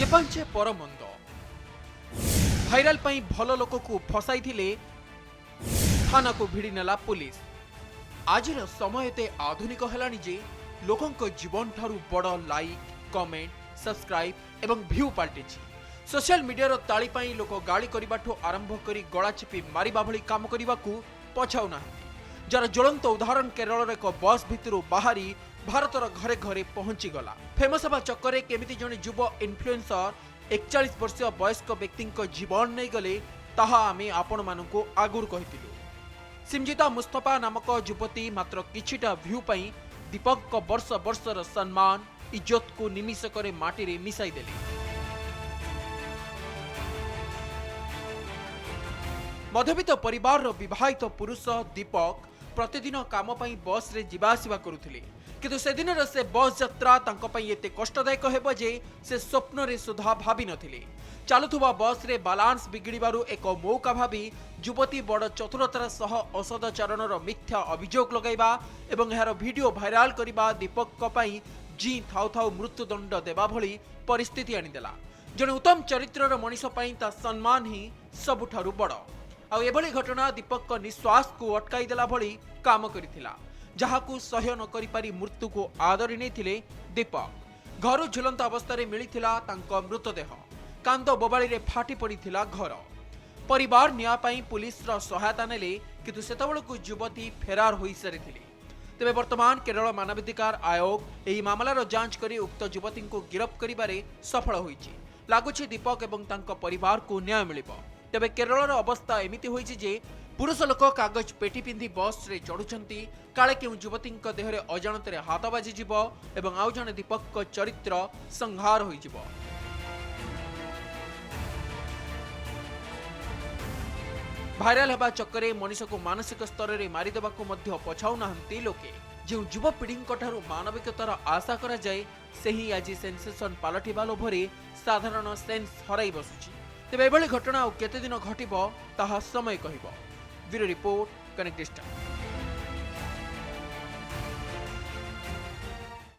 पंचे परमंद भाइराल पाई भल लोक को फसाई थिले थाना को भिड़ी नेला पुलिस। आज समय एते आधुनिक हेलानी जे लोकंक जीवन ठारू बड़ लाइक कमेंट सब्सक्राइब एवं व्यू पाल्टी सोशल मीडिया रो ताली पाई लोक गाड़ी करबाठो आरंभ करी गला चिपी मारिबा भली काम करबाकू पछाउ नाहंती। जार ज्वलंत उदाहरण केरल एक बस भितरु बाहरी भारतर घरे घरे पहुंची गला। फेमस हवा चक्कर केमिति जने युव इन्फ्लुएंसर 41 वर्षीय वयस्क व्यक्ति जीवन नहीं गले ताहा आमे आपण मानकु आगुर कहितिलु। सिमजिता मुस्तफा नामक युवती मात्र किछिटा व्यू पई दीपक को वर्ष वर्षर सम्मान इज्जत को निमिषकरे माटी रे मिसाई देली। मध्यवित्त परिवार रो विवाहित पुरुष दीपक प्रतिदिन काम पई बस रे जीवा आसिबा करुथिले, किंतु से दिन से बस यात्रा तांको पई एते कष्टदायक हेबो जे से स्वप्न रे सुधा भाबी नथिले। चालुथुवा बस रे बालांस बिगिड़बारु एक मौका भाबी युवती बड़ चतुरतार सह असदाचरणर मिथ्या अभियोग लगाइबा एवं एहार वीडियो भाइराल करिबा दीपक को पई जी थाउ थाउ मृत्युदंड देबा भली परिस्थिति आनिदेला। जने उत्तम चरित्रर मनीष पई ता सम्मान ही सबुठारु बड़। आ एभली घटना दीपक को निश्वास को अटकाई देला भली काम करिथिला, जहाकू सहय न करि पारी मृत्यु को आदरी नेथिले दीपक। घर झुलंत अवस्था रे मिलिथिला तांको मृतदेह। कांद बोबाली रे फाटी पड़िथिला घर। परिवार न्याय पाई पुलिस रा सहायता नेले, किंतु सेतबेलकू युवती फेरार होई सारिथिले। तेबे वर्तमान केरल मानवाधिकार आयोग एही मामलार जांच करी उक्त युवती को गिरफ्त करिबारे सफल होईछि। लागुछि दीपक एवं तांको परिवार को न्याय मिलिबो। तेबे केरलर अवस्था एमिति होईछि जे पुरुष लोक कागज पेटी पिंधि बस रे चढ़ुछंती, काले केउ युवती देहरे अजाणतरे हाथ बाजी जीव एवं आउ जणे दीपक को चरित्र संहार होई जीव। भाइराल हेबा चक्करे मनीष को मानसिक स्तर रे मारी देबाकू मध्य पछाउ नाहंती लोके। जो युव पीढ़ी ठारू मानविकतार आशा करा जाए सेही आज सेंसेशन पालटिबा लोभरे साधारण सेन्स हराई बसुछि। तेबे एभली घटना केते दिन घटिबो ताहा समय कहिबो। Bureau report, connect star.